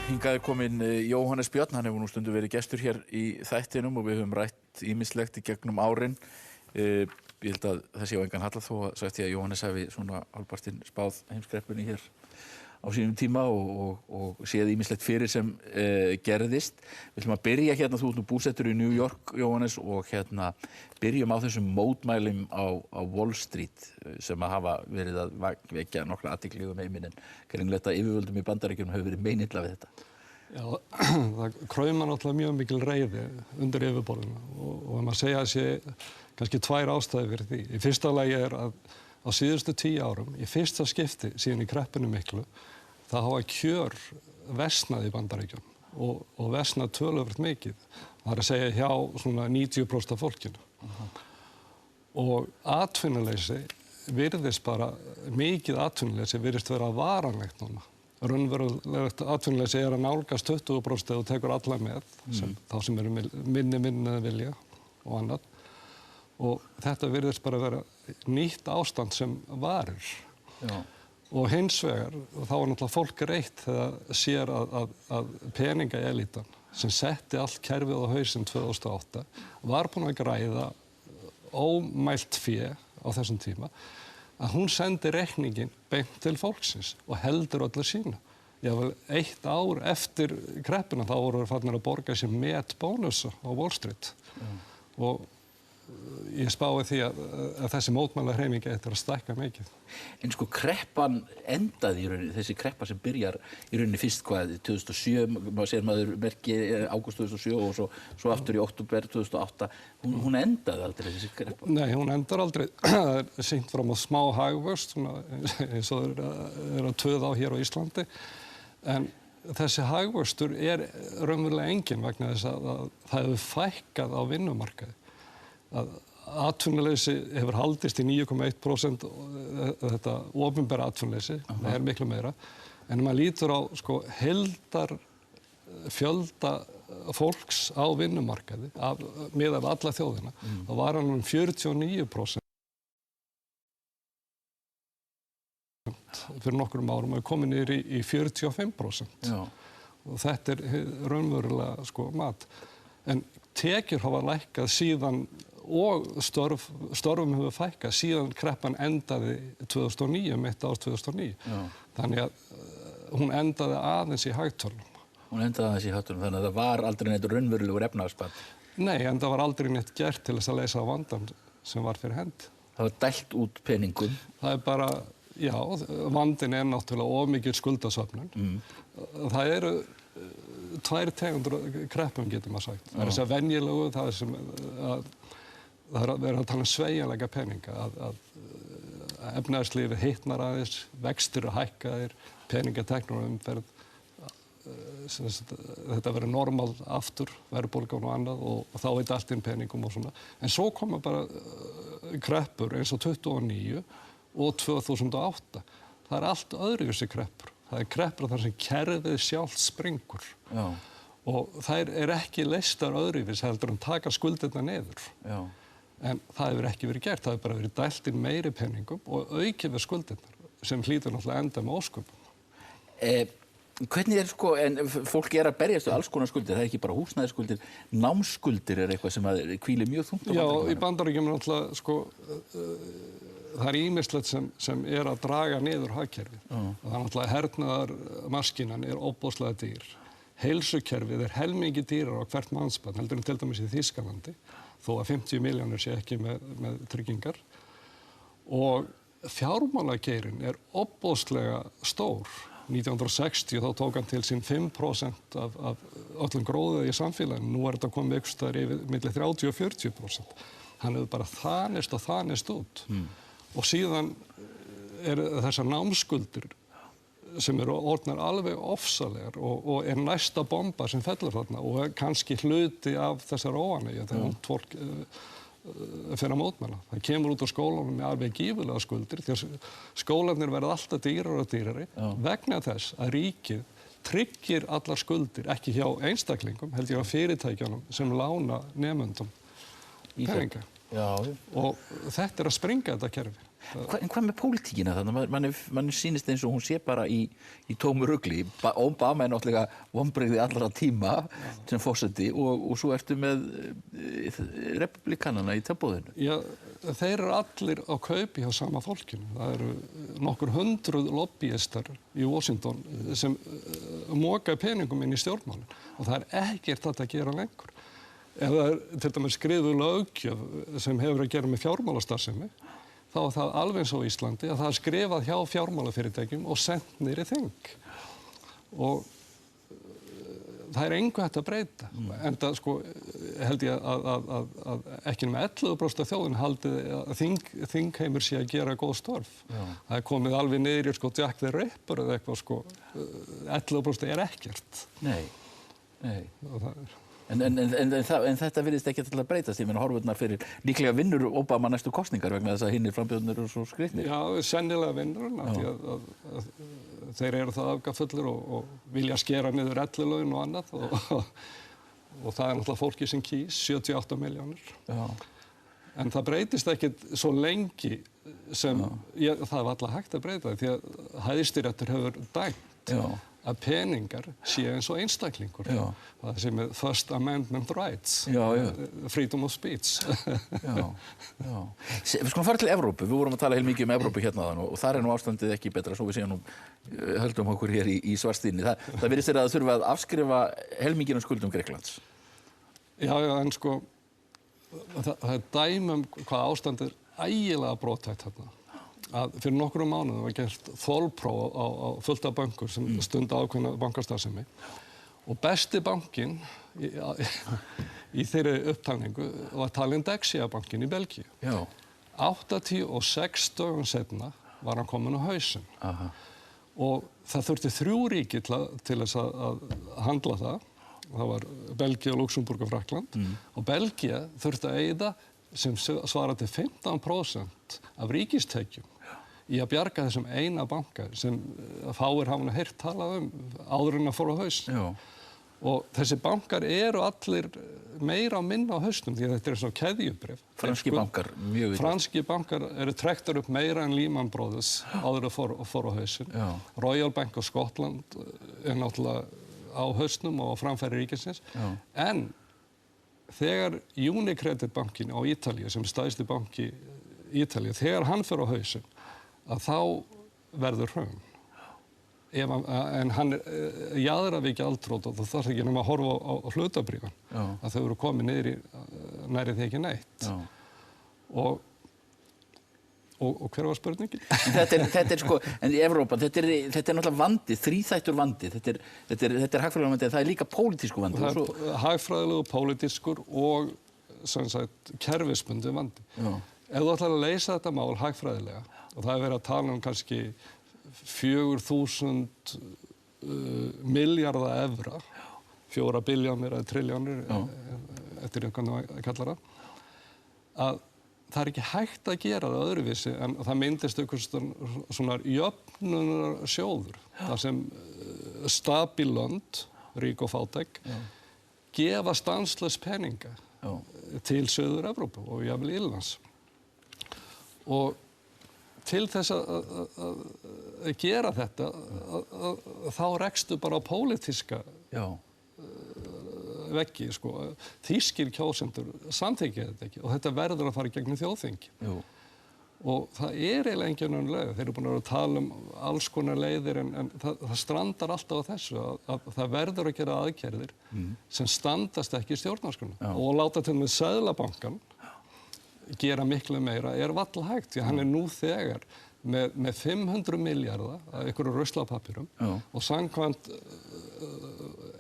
Hingað kominn Jóhannes Björn, hann hefur nú stundum verið gestur hér í þættinum og við höfum rætt ýmislegt í gegnum árin. Ég held að það sé á engan hallað þó að sagt ég að Jóhannes hafi svona hálfpartinn spáð heimskreppunni hér á sínum tíma og séð ýmislegt fyrir sem gerðist. Við ætlum að byrja hérna, þú ert nú búsettur í New York, Jóhannes, og hérna byrjum á þessum mótmælum á Wall Street sem að hafa verið að vekja nokkra athygli heiminn, en greinilegt að yfirvöldum í Bandaríkjunum hefur verið meinilla við þetta. Já, það kraumar náttúrulega mjög mikil reiði undir yfirborðinu og maður segja að sé kannski tvær ástæður fyrir því. Í fyrsta lagi er að á síðustu 10 árum, í fyrsta skipti síðan í kreppunni miklu, það hafa kjör versnað í Bandaríkjunum og versnað töluvert mikið. Það er að segja hjá svona 90% af fólkinu. Og atvinnuleysi virðist bara, mikið atvinnuleysi virðist vera varanlegt núna. Raunverulegt atvinnuleysi er að nálgast 20% ef þú tekur alla með, þá sem eru minni vilja og annað. Og þetta virðist bara vera nýtt ástand sem varir. Já. Og hins vegar, þá var náttúrulega fólk reitt þegar sér að peningaelítan sem setti allt kerfið á hausinn 2008 var búin að græða ómælt fé á þessum tíma, að hún sendi reikningin beint til fólksins og heldur öllu sínu. Jável 1 ár eftir kreppuna þá voru farnir að borga sér metbónusa á Wall Street. Og ég spái því að þessi mótmælahreyfing eftir að stækka mikið. En sko kreppan endaði í rauninni, þessi kreppa sem byrjar í rauninni fyrst hvað, 2007, maður sér maður merki ágúst 2007 og svo aftur í október 2008. Hún endaði aldrei, þessi kreppa? Nei, hún endar aldrei. Það er sýnt fram á smá hagvöxt, eins og það er að töða á hér á Íslandi. En þessi hagvöxtur er raunverulega enginn vegna þess að það hefur fækkað á vinnumarkaði. Að atvinnuleysi hefur haldist í 9,1%, þetta opinbera atvinnuleysi, það er miklu meira. En maður lítur á heildar fjölda fólks á vinnumarkaði miðað við alla þjóðina, þá var hann 49% fyrir nokkrum árum og er komið niður í 45%. Já. Og þetta er raunverulega mat. En tekjur hafa lækkað síðan og störfum hefur fækkað síðan kreppan endaði 2009, mitt ár 2009. Já. Þannig að hún endaði aðeins í hagtölum. Hún endaði aðeins í hagtölum, þannig að það var aldrei neitt raunverulegur efnahagsbati. Nei, en það var aldrei neitt gert til þess að leysa vandann sem var fyrir hendi. Það var dælt út peningum. Það er bara, já, vandinn er náttúrulega of mikil skuldasöfnun. Það eru tvær tegundur kreppum, getur maður sagt. Það er þess að venjulegu, það er sem það er að vera að tala um sveigjanleika peninga, að efnahagslífið hitnar aðeins, vextir og hækkaðir, peningateknur og umferð, þetta verður normal aftur, verðbólgan og annað og þá veit allt inn peningum og svona. En svo koma bara kreppur eins og 2009 og 2008. Það er allt öðruvísi kreppur. Það er kreppur þar sem kerfið sjálft springur. Já. Og þær er ekki leystar öðruvísi heldur en taka skuldirnar niður. Já. En það hefur ekki verið gert, það hefur bara verið dælt inn meiri peningum og aukið við skuldirnar sem hlýtur náttúrulega enda með ósköpum. Hvernig er en fólk er að berjast við alls konar skuldir, það er ekki bara húsnæðisskuldir, námsskuldir er eitthvað sem hvílir mjög þungt á Bandaríkjunum. Já, í Bandaríkjunum náttúrulega það er ýmislegt sem er að draga niður hagkerfið. Það er náttúrulega hernaðarmaskinan er ofboðslega dýr. Heilsukerfið er helmingi dýrar á hvert mannsbarn, heldur en til dæmis í Þýskalandi, þó að 50 milljónir sé ekki með tryggingar. Og fjármálageirinn er ofboðslega stór. 1960 þá tók hann til sín 5% af öllum gróðaði í samfélaginu. Nú er þetta komið einhvers staðar yfir milli 30 og 40%. Hann hefur bara þanist út. Og síðan er þessar námsskuldir sem eru orðnar alveg ofsalegar og er næsta bomba sem fellur þarna og er kannski hluti af þessar óánægju þegar ungt fólk fyrir að mótmæla. Það kemur út á skólanum með alveg gífurlega skuldir því að skólarnir verða alltaf dýrari og dýrari vegna þess að ríkið tryggir allar skuldir, ekki hjá einstaklingum, heldur hjá fyrirtækjunum sem lána nemendum peninga. Já. Og þetta er að springa þetta kerfi. En hvað með pólitíkina þarna? Manni sýnist eins og hún sé bara í tómu rugli. Obama náttúrulega vonbrigði allra tíma sem forseti og svo ertu með republikanana í tilboðinu. Já, þeir eru allir á kaupi hjá sama fólkinu. Það eru nokkur 100 lobbyistar í Washington sem moka peningum inn í stjórnmálin og það er ekkert að gera lengur. Ef það er til dæmis skrifuð löggjöf sem hefur að gera með fjármálastarfsemi, þá er það alveg eins á Íslandi að það er skrifað hjá fjármálafyrirtækjum og sent niður í þing. Og það er engu hægt að breyta. Enda sko held ég að ekki nema 11% af þjóðin haldi að þingheimur sé að gera góð störf. Það er komið alveg niður í sko Jack the Ripper eða eitthvað sko 11% er ekkert. Nei. En þetta virðist ekki til að breytast. Ég meina horfurnar fyrir líklega vinnur Obama næstu kosningar vegna þess að hinnir frambjóðarnir eru svo skrýtnir. Já, sennilega vinnur hann af því að þeir eru það afgafullir og vilja skera niður ellilögin og annað og það er náttúrulega fólki sem kýs, 78 milljónir. En það breytist ekkert svo lengi sem það var alltaf hægt að breyta því að Hæstiréttur hefur dæmt að peningar séu eins og einstaklingur. Það sem er First Amendment rights, freedom of speech. Við skulum fara til Evrópu. Við vorum að tala heilmikið Evrópu hérna og þar er nú ástandið ekki betra, svo við segjum höldum okkur hér í svartstíðinni. Það virðist að þurfa að afskrifa heilmikið skuldum Grikklands. Já, en sko það er dæmi hvað ástandið er ægilega brothætt hérna. Að fyrir nokkrum mánuðum var gert þolpróf á fullt af bönkur sem stunda ákveðna bankastarfsemi og besti bankinn í þeirri upptalningu var talinn Dexia bankin í Belgíu. 86 dögum seinna var hann kominn á hausinn. Og það þurfti 3 ríki til þess að handla það. Það var Belgía, Luxemburg og Frakkland og Belgía þurfti að eyða sem svaraði til 15% af ríkistekjum í að bjarga þessum eina banka sem fáir hafa heyrt talað áður en að fór á haus. Og þessi bankar eru allir meira og minna á hausnum því að þetta er svona keðjubréf. Franski bankar, mjög vitað. Franski bankar eru trektar upp meira en Lehman Brothers áður að fór á hausin. Royal Bank of Scotland er náttúrulega á hausnum og á framfæri ríkisins. En þegar Unicredit bankin á Ítalíu sem stærsti banki Ítalíu, þegar hann fer á hausinn að þá verður hrun. En hann jaðrar við gjaldþrot og það þarf ekki nema að horfa á hlutabréfin að þau eru komið niður í nærri því ekki neitt. Og hver var spurningin? Þetta er sko, en í Evrópa, þetta er náttúrulega vandi, þríþættur vandi. Þetta er hagfræðilegur vandi, en það er líka pólitískur vandi. Það er hagfræðilegur, pólitískur og sem sagt kerfisbundin vandi. Ef þú ætlar að leysa þetta mál hagfræðilega og það er verið að tala kannski 4.000 milljarða evra, 4 billjónir eða trilljónir, eftir hvernig það kallar það, að það er ekki hægt að gera það öðruvísi en það myndist einhvers svona jöfnunarsjóður, þar sem stabíl lönd, rík og fátæk, gefa stanslaust peninga til Suður-Evrópu og jafnvel Írlands. Og til þess að gera þetta, þá rekstu bara á pólitíska veggi, sko. Þýskir kjósendur samþykkja þetta ekki og þetta verður að fara í gegnum þjóðþingi. Og það er eiginlega engin önnur leið. Þeir eru búin að tala alls konar leiðir en það strandar alltaf á þessu að það verður að gera aðgerðir sem standast ekki í stjórnarskránni. Og að láta til og með Seðlabankann gera miklu meira er varla hægt því að hann er nú þegar með 500 milljarða af einhverju ruslapapírum og samkvæmt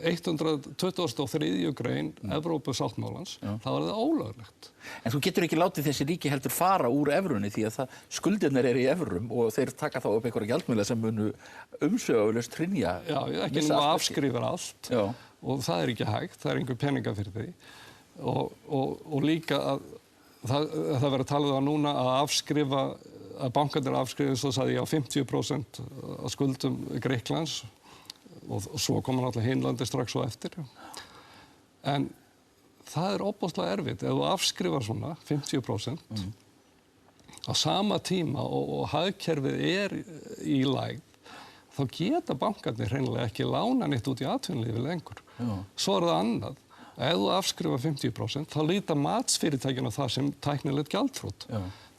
123. grein Evrópusáttmálans, þá er það ólöglegt. En þú getur ekki látið þessi ríki heldur fara úr evrunni því að skuldirnar eru í evrum og þeir taka þá upp einhverja gjaldmiðla sem munu umsvifalaust hrynja. Já, ekki nema afskrifar allt og það er ekki hægt, það er einhver peninga fyrir því og líka að það verður að tala um það núna að afskrifa, að bankarnir afskrifa, svo sagði ég, á 50% af skuldum Grikklands og svo koma náttúrulega Finnlandi strax svo eftir. En það er ofboðslega erfitt. Ef þú afskrifar svona 50% á sama tíma og hagkerfið er í lægð, þá geta bankarnir hreinlega ekki lána neitt út í atvinnulífið lengur. Svo það annað. Ef þú afskrifar 50%, þá líta matsfyrirtækin á það sem tæknilegt gjaldþrot.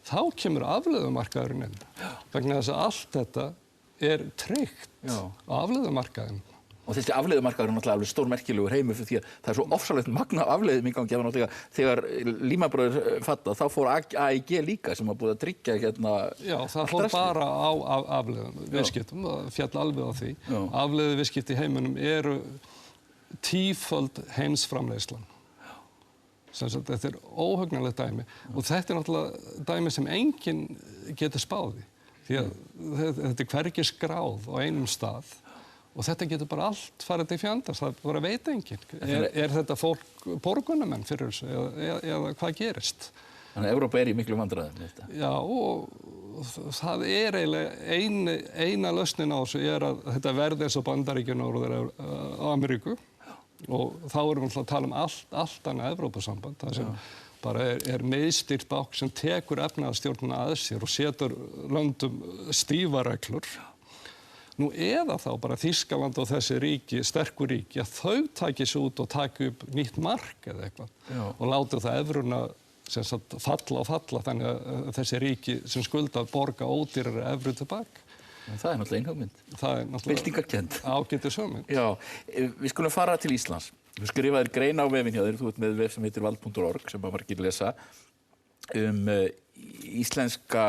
Þá kemur afleiðumarkaðurinn inn. Vegna þess að allt þetta er tryggt á afleiðumarkaðinn. Og þessi afleiðumarkaður er náttúrulega alveg stórmerkilegur heimur fyrir því að það er svo ofsalegt magna afleiðum í gangi. Þegar Lehman Brothers falla, þá fór AIG líka sem var búið að tryggja hérna. Já, það fór bara á afleiðum viðskiptum, það fjall alveg á því. Afleiðu viðskipti í heiminum eru tíföld heimsframleiðslan. Þetta er óhugnanlegt dæmi og þetta er náttúrulega dæmi sem enginn getur spáði. Því að þetta er hvergi skráð á einum stað. Og þetta getur bara allt farið til fjandans, það bara veit enginn. Er þetta fólk borgunamenn fyrir þessu eða hvað gerist? Þannig að Evrópa í miklu vandræðum með þetta. Já, og það eiginlega eina lausnin á þessu að þetta verði eins og Bandaríkjunum og Ameríku og þá erum við að tala allt annað Evrópusamband, það sem bara er miðstýrt bák sem tekur efnahagsstjórnina að sér og setur löndum stífar reglur. Nú eða þá bara Þýskaland og þessi ríki, sterku ríki, að þau taki sig út og taki upp nýtt mark eða eitthvað og láta það evruna sem sagt falla og falla þannig að þessi ríki sem skulda borga ódýrari evru tilbaka. Það er náttúrulega einhugmynd. Það er náttúrulega byltingarkennd. Ágætis hugmynd. Já, við skulum fara til Íslands. Þú skrifaðir grein á vefinn hjá þér, þú ert með vef sem heitir vald.org sem margir lesa íslenska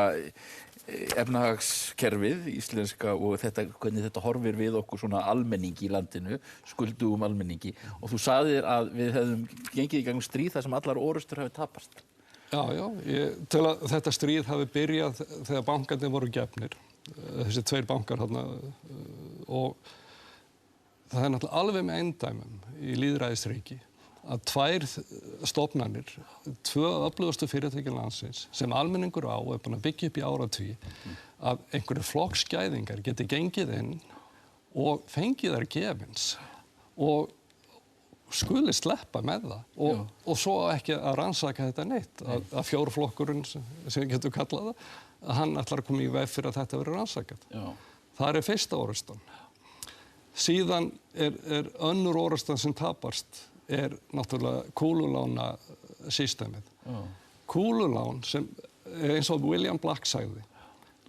efnahagskerfið, íslenska og hvernig þetta horfir við okkur svona almenningi í landinu, skuldugum almenningi og þú sagðir að við hefðum gengið í gegnum stríð þar sem allar orrustur hafi tapast. Já, til að þetta stríð hafi byrjað þegar bankarnir voru gefnir, þessi tveir bankar þarna og það er náttúrulega alveg með eindæmum í lýðræðisríki að tvær stofnanir, tvö öflugustu fyrirtæki landsins sem almenningur á er búin að byggja upp í áratugi, að einhverju flokksgæðingar geti gengið inn og fengið þær gefins og skuli sleppa með það og svo ekki að rannsaka þetta neitt, að fjórflokkurinn sem getur kallað það, að hann ætlar að koma í veg fyrir að þetta verið rannsakað. Það er fyrsta orrustan. Síðan er önnur orrustan sem tapast er náttúrulega kúlulána systemið. Kúlulán sem eins og William Black sagði,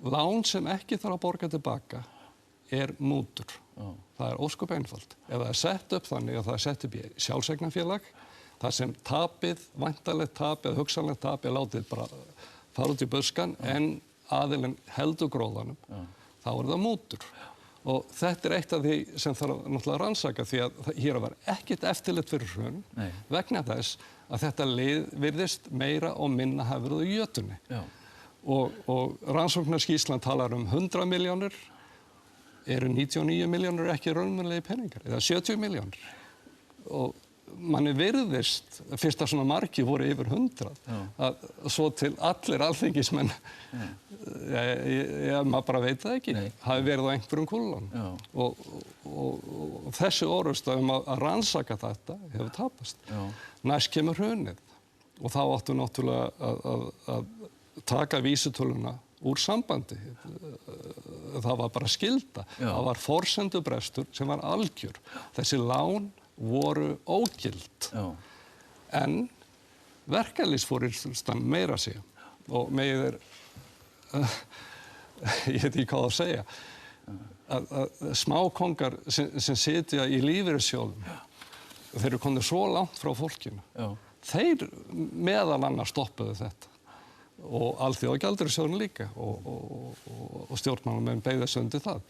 lán sem ekki þarf að borga tilbaka er mútur. Það er ósköp einfalt. Ef það er sett upp þannig að það er sett upp í sjálfseignarfélag, þar sem tapið, væntanlegt tap eða hugsanlegt tap er látið bara fara út í buskan en aðilinn heldur gróðanum, þá er það mútur. Og þetta er eitt af því sem þarf náttúrulega að rannsaka því að hér var ekkert eftirlit fyrir hrun vegna þess að þetta lið virðist meira og minna hafi verið í jötunni. Og rannsóknarskýrslan talar 100 milljónir, eru 99 milljónir ekki raunverulegi peningar, eða 70 milljónir. Og manni virðist, fyrst að svona margir voru yfir 100, að svo til allir alþingismenn, maður bara veit það ekki, hafi verið á einhverjum kúlulánum. Og þessi orrusta að rannsaka þetta hefur tapast. Næst kemur hrunið og þá áttu náttúrulega að taka vísitöluna úr sambandi. Það var bara skylda. Það var forsendubrestur sem var algjör. Þessi lán voru ógild. En verkalýðsforystan meira sig og megið ég veit ekki hvað að segja, að smákongar sem sitja í lífeyrissjóðum, þeir eru komnir svo langt frá fólkinu. Þeir meðal annars stoppuðu þetta og Alþjóðagjaldeyrissjóðurinn líka og stjórnmálamenn beygðu sig undir það.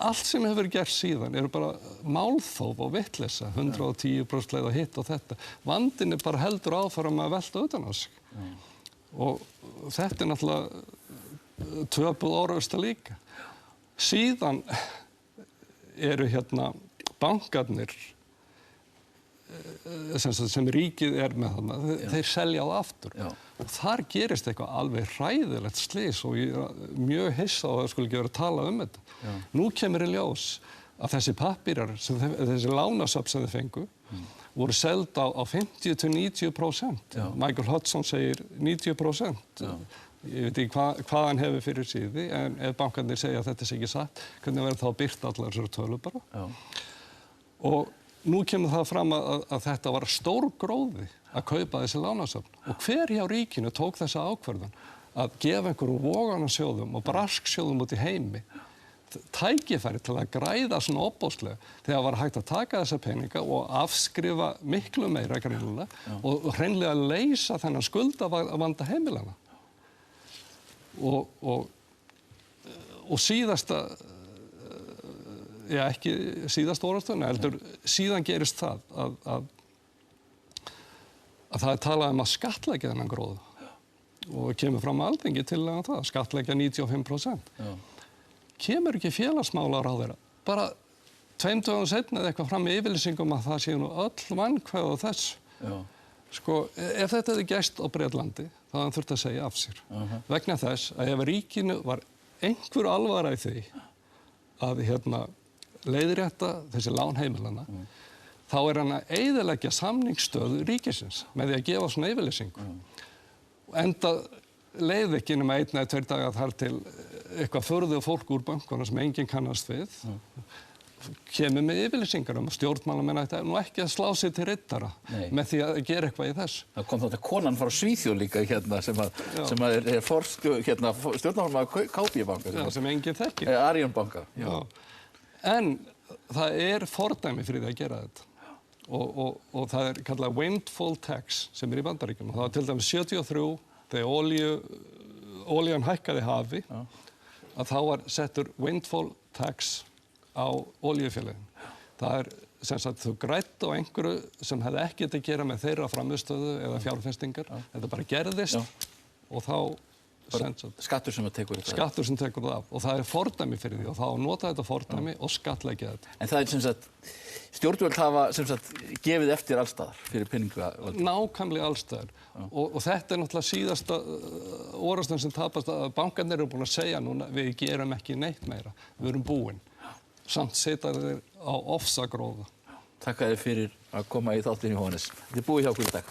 Allt sem hefur verið gert síðan eru bara málþóf og vitleysa, 110% leið og hitt og þetta. Vandinn er bara heldur áfram að velta utan á sig. Og þetta er náttúrulega töpuð orrusta líka. Síðan eru hérna bankarnir sem ríkið er með þarna, þeir selja það aftur. Og þar gerist eitthvað alveg hræðilegt slys og ég er mjög hissa á að það skulle ekki vera að tala þetta. Nú kemur í ljós að þessi pappírar, þessi lánasöfn sem þeir fengu, voru seld á 50–90%. Michael Hudson segir 90%. Ég veit ekki hvað hann hefur fyrir síði, en ef bankarnir segja að þetta sé ekki satt, hvernig verður þá að birta allar þessar tölur bara. Já. Og nú kemur það fram að þetta var stór gróði að kaupa þessi lánasöfn. Og hver hjá ríkinu tók þessa ákvörðun að gefa einhverjum vogunarsjóðum og brasksjóðum út í heimi tækifæri til að græða svona opbóðslega þegar var hægt að taka þessa peninga og afskrifa miklu meira greinilega og hreinlega leysa þennan skuldavanda heimilana. Og síðasta, ekki síðasta orðastöðuna, heldur síðan gerist það að það er talað um að skattleggja þennan gróða og kemur fram að Alþingi tillaga það, skattleggja 95%. Já. Kemur ekki félagsmálaráðherra bara 2 dögum seinna eða eitthvað fram í yfirlýsingum að það sé nú öll vankvæði á þess. Já. Sko, ef þetta hefði gerst á Bretlandi, þá hefði hann þurft að segja af sér. Vegna þess að ef ríkinu var einhver alvara í því að leiðrétta þessi lán heimilana, þá er hann að eyðileggja samningsstöðu ríkisins með því að gefa svona yfirlýsingu. Enda leið ekki nema 1 eða 2 daga þar til eitthvað förðu fólk úr bönkunum sem enginn kannast við kemur með yfirlýsingar að stjórnmálamenn ætti nú ekki að slá sig til riddara með því að gera eitthvað í þess. Það kom þetta konan frá Svíþjóð líka sem er stjórnmálamaður KB-banka. Sem enginn þekkir. Arion banka. En það er fordæmi fyrir því að gera þetta. Og það er kallað windfall tax sem er í Bandaríkjunum. Það var til dæmis 73 þegar olían hækkaði hafi að þá var settur windfall tax á olíufélögin. Það er sem sagt þú grætt á einhverju sem hefði ekkert að gera með þeirra frammistöðu eða fjárfestingar. Þetta bara gerðist og þá skattur sem tekur þetta. Skattur sem tekur það af og það er fordæmi fyrir því og þá nota þetta fordæmi og skattleggja þetta. En það er sem sagt stjórnvöld hafa sem sagt gefið eftir allstaðar fyrir peningavaldi. Nákvæmlega allstaðar og þetta er náttúrulega síðasta orðastöðin sem tapast að bankarnir eru búin að segja núna við gerum ekki neitt meira, við erum búin. Samt setja þeir á ofsagróða. Takk að þér fyrir að koma í þáttinn Jóhannes. Þið búið hjá okkur í dag.